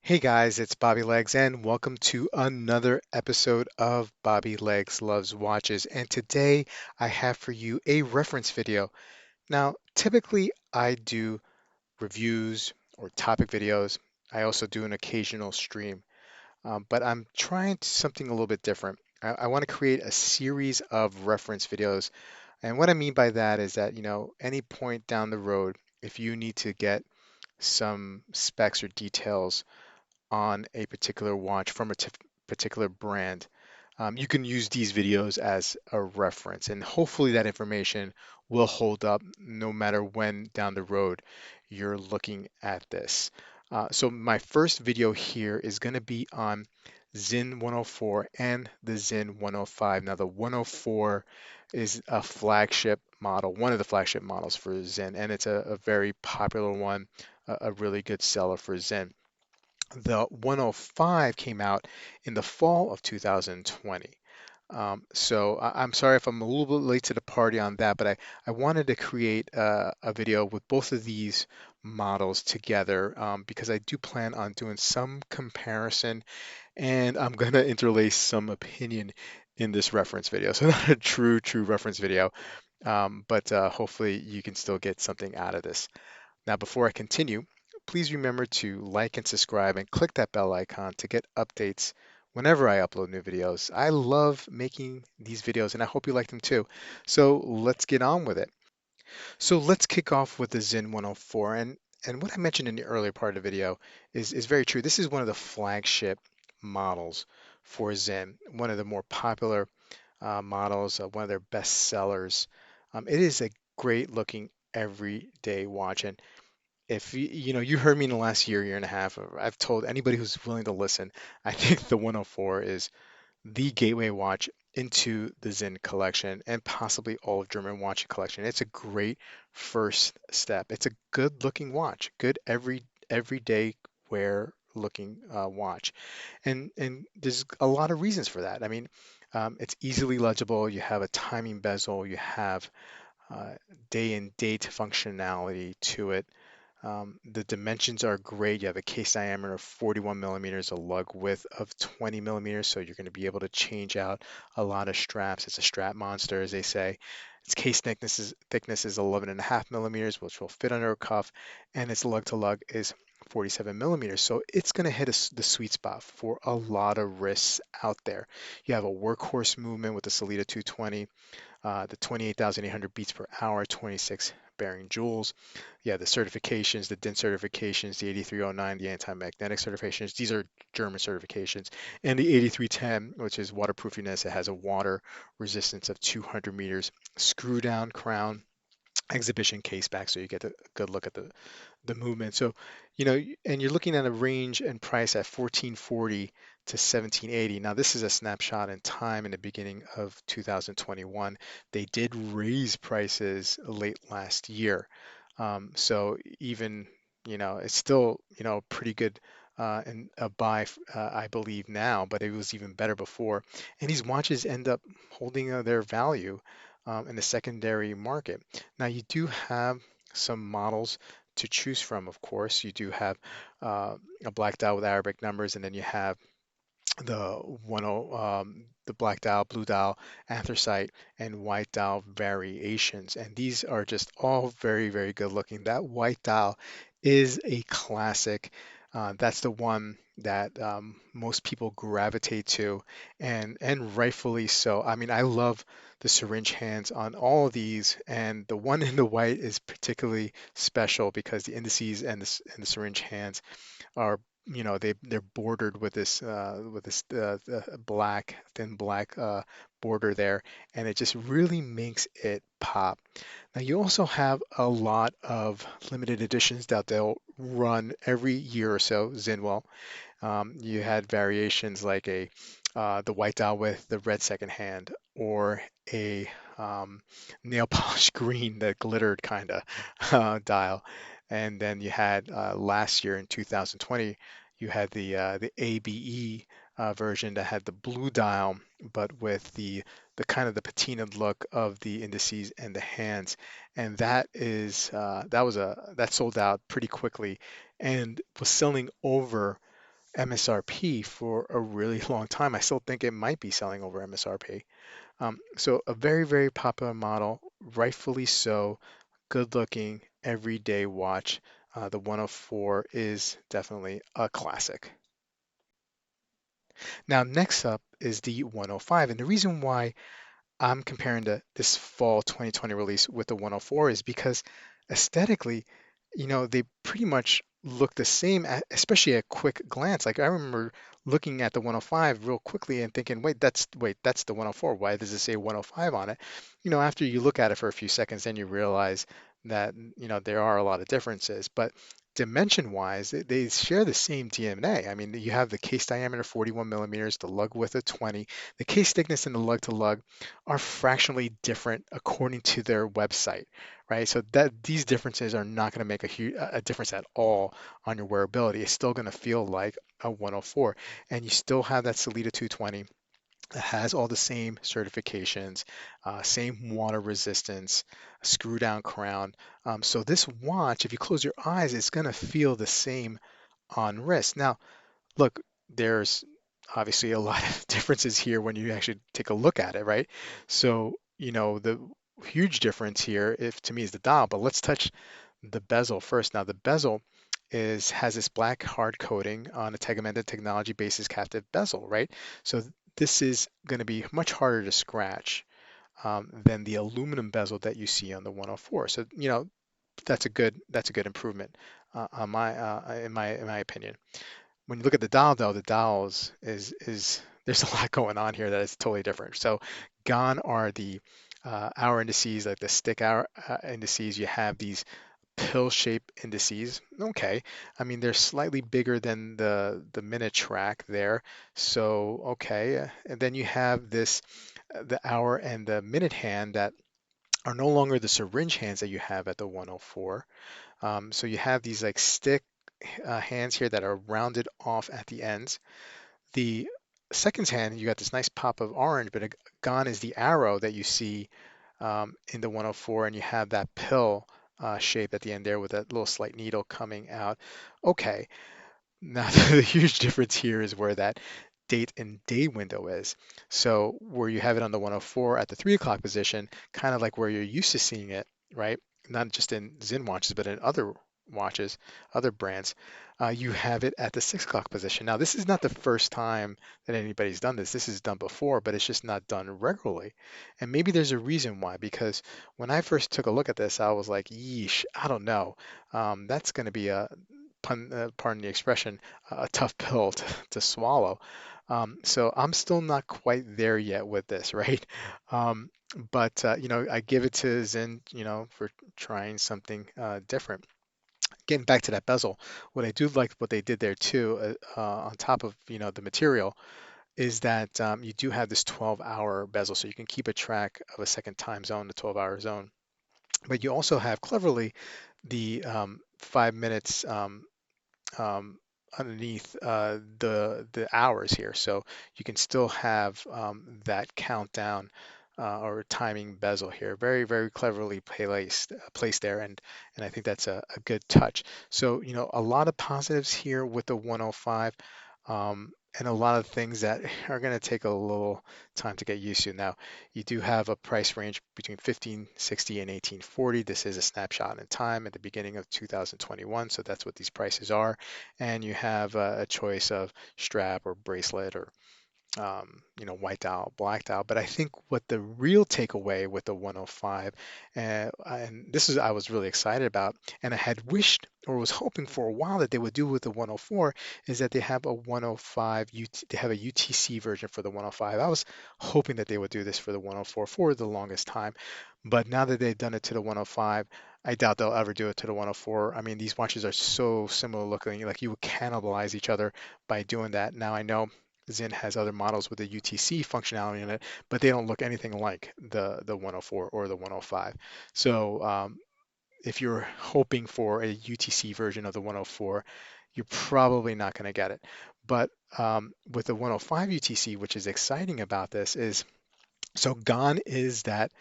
Hey guys, it's Bobby Legs, and welcome to another episode of Bobby Legs Loves Watches. And today I have for you a reference video. Now, typically I do reviews or topic videos. I also do an occasional stream, but I'm trying something a little bit different. I want to create a series of reference videos. And what I mean by that is that, any point down the road, if you need to get some specs or details on a particular watch from a particular brand, you can use these videos as a reference, and hopefully that information will hold up no matter when down the road you're looking at this. So my first video here is going to be on Sinn 104 and the Sinn 105. Now the 104 is a flagship model, one of the flagship models for Sinn, and it's a very popular one, a really good seller for Sinn. The 105 came out in the fall of 2020. So I'm sorry if I'm a little bit late to the party on that, but I wanted to create a video with both of these models together because I do plan on doing some comparison, and I'm going to interlace some opinion in this reference video. So not a true reference video, but hopefully you can still get something out of this. Now, before I continue, please remember to like and subscribe and click that bell icon to get updates whenever I upload new videos. I love making these videos and I hope you like them too. So let's get on with it. So let's kick off with the Zen 104. And what I mentioned in the earlier part of the video is very true. This is one of the flagship models for Zen, one of the more popular models, one of their best sellers. It is a great looking everyday watch. And if you heard me in the last year and a half, I've told anybody who's willing to listen, I think the 104 is the gateway watch into the Zen collection and possibly all of German watch collection. It's a great first step. It's a good looking watch, good everyday wear looking watch, and there's a lot of reasons for that. I mean, it's easily legible. You have a timing bezel. You have uh, day and date functionality to it. The dimensions are great. You have a case diameter of 41 millimeters, a lug width of 20 millimeters, so you're going to be able to change out a lot of straps. It's a strap monster, as they say. Its case thickness is 11 and a half millimeters, which will fit under a cuff, and its lug to lug is 47 millimeters. So it's going to hit the sweet spot for a lot of wrists out there. You have a workhorse movement with the Salida 220, the 28,800 beats per hour, 26 bearing joules. Yeah, the certifications, the DIN certifications, the 8309, the anti-magnetic certifications, these are German certifications. And the 8310, which is waterproofiness, it has a water resistance of 200 meters, screw down crown, exhibition case back, so you get a good look at the movement. So, and you're looking at a range and price at 1440 to 1780. Now, this is a snapshot in time in the beginning of 2021. They did raise prices late last year. So even, it's still, pretty good and a buy, I believe now, but it was even better before. And these watches end up holding their value in the secondary market. Now, you do have some models to choose from, of course. You do have a black dial with Arabic numbers, and then you have the black dial, blue dial, anthracite, and white dial variations. And these are just all very, very good looking. That white dial is a classic. That's the one that most people gravitate to, and rightfully so. I mean, I love the syringe hands on all of these, and the one in the white is particularly special because the indices and the syringe hands are, they're bordered with this black, thin black border there, and it just really makes it pop. Now you also have a lot of limited editions that they'll run every year or so, Zinwell. You had variations like the white dial with the red second hand, or a nail polish green that glittered kind of dial. And then you had last year in 2020, you had the ABE version that had the blue dial, but with the kind of the patinaed look of the indices and the hands. And that sold out pretty quickly and was selling over. MSRP for a really long time. I still think it might be selling over MSRP. So a very, very popular model, rightfully so, good looking, everyday watch. The 104 is definitely a classic. Now, next up is the 105. And the reason why I'm comparing this fall 2020 release with the 104 is because aesthetically, they pretty much look the same, especially at quick glance. Like I remember looking at the 105 real quickly and thinking, wait, that's the 104. Why does it say 105 on it? After you look at it for a few seconds, then you realize that, there are a lot of differences. But dimension wise, they share the same DNA. I mean, you have the case diameter 41 millimeters, the lug width of 20, the case thickness and the lug to lug are fractionally different according to their website, right? So that these differences are not going to make a difference at all on your wearability. It's still going to feel like a 104, and you still have that Salida 220 that has all the same certifications, same water resistance, screw down crown. So this watch, if you close your eyes, it's going to feel the same on wrist. Now, look, there's obviously a lot of differences here when you actually take a look at it, right? So, the huge difference here, if to me, is the dial, but let's touch the bezel first. Now, the bezel has this black hard coating on a tegmented technology basis captive bezel, right? So this is going to be much harder to scratch than the aluminum bezel that you see on the 104. So, that's a good improvement on in my opinion. When you look at the dial, though, the dials is there's a lot going on here that is totally different. So gone are the hour indices, like the stick hour indices. You have these pill shape indices. Okay, I mean they're slightly bigger than the minute track there. So okay, and then you have the hour and the minute hand that are no longer the syringe hands that you have at the 104. So you have these like stick hands here that are rounded off at the ends. The seconds hand, you got this nice pop of orange, but gone is the arrow that you see in the 104, and you have that pill shape at the end there with that little slight needle coming out. Okay, now the huge difference here is where that date and day window is. So where you have it on the 104 at the 3 o'clock position, kind of like where you're used to seeing it, right? Not just in Zinn watches, but in other watches, other brands, you have it at the 6 o'clock position. Now, this is not the first time that anybody's done this. This is done before, but it's just not done regularly. And maybe there's a reason why, because when I first took a look at this, I was like, yeesh, I don't know. That's going to be pardon the expression, a tough pill to swallow. So I'm still not quite there yet with this, right? Um, but I give it to Zen, for trying something different. Getting back to that bezel, what I do like what they did there too, on top of the material, is that you do have this 12-hour bezel, so you can keep a track of a second time zone, the 12-hour zone. But you also have cleverly the 5 minutes um, underneath the hours here, so you can still have that countdown or timing bezel here. Very, very cleverly placed there, and I think that's a good touch. So a lot of positives here with the 105. And a lot of things that are going to take a little time to get used to. Now, you do have a price range between 1560 and 1840. This is a snapshot in time at the beginning of 2021, so that's what these prices are. And you have a choice of strap or bracelet or white dial, black dial. But I think what the real takeaway with the 105, and this is I was really excited about, and I had wished or was hoping for a while that they would do with the 104, is that they have a 105 they have a UTC version for the 105. I was hoping that they would do this for the 104 for the longest time, but now that they've done it to the 105. I doubt they'll ever do it to the 104. I mean, these watches are so similar looking, like you would cannibalize each other by doing that. Now I know Zinn has other models with the UTC functionality in it, but they don't look anything like the 104 or the 105. So if you're hoping for a UTC version of the 104, you're probably not going to get it. But with the 105 UTC, which is exciting about this, is so gone is that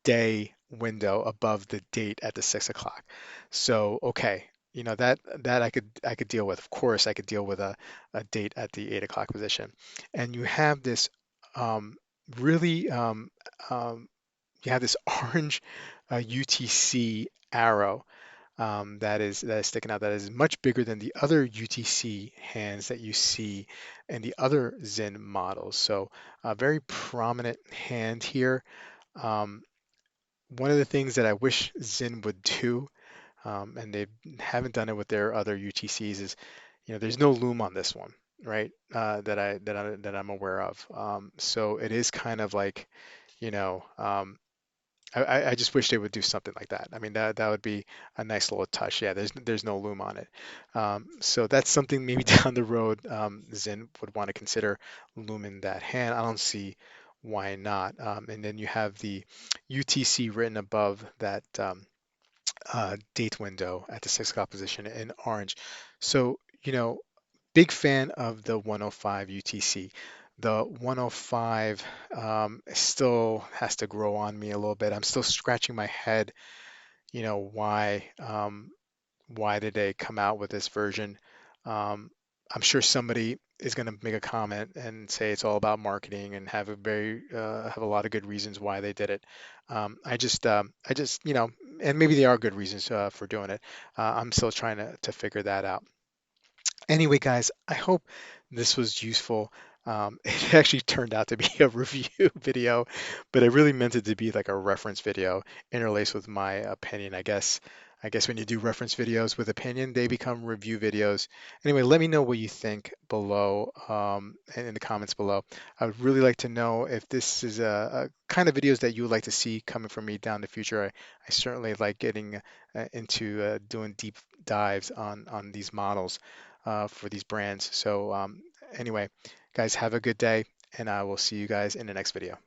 day window above the date at the 6 o'clock. So, okay. that I could deal with. Of course, I could deal with a date at the 8 o'clock position. And you have this um, really you have this orange UTC arrow that is sticking out, that is much bigger than the other UTC hands that you see in the other Zen models. So a very prominent hand here. Um, One of the things that I wish Zen would do, and they haven't done it with their other UTCs, is there's no loom on this one, right? That I'm aware of. So it is kind of like, you know, I just wish they would do something like that. I mean, that would be a nice little touch. Yeah, there's no loom on it. So that's something maybe down the road, Zen would want to consider looming that hand. I don't see why not. And then you have the UTC written above that date window at the 6 o'clock position in orange. So, big fan of the 105 UTC. The 105 still has to grow on me a little bit. I'm still scratching my head, why did they come out with this version? Um, I'm sure somebody is going to make a comment and say it's all about marketing and have a lot of good reasons why they did it. And maybe they are good reasons for doing it. I'm still trying to figure that out. Anyway, guys, I hope this was useful. It actually turned out to be a review video, but I really meant it to be like a reference video interlaced with my opinion. I guess when you do reference videos with opinion, they become review videos. Anyway, let me know what you think below, in the comments below. I would really like to know if this is a kind of videos that you would like to see coming from me down the future. I certainly like getting into doing deep dives on these models for these brands. So anyway, guys, have a good day, and I will see you guys in the next video.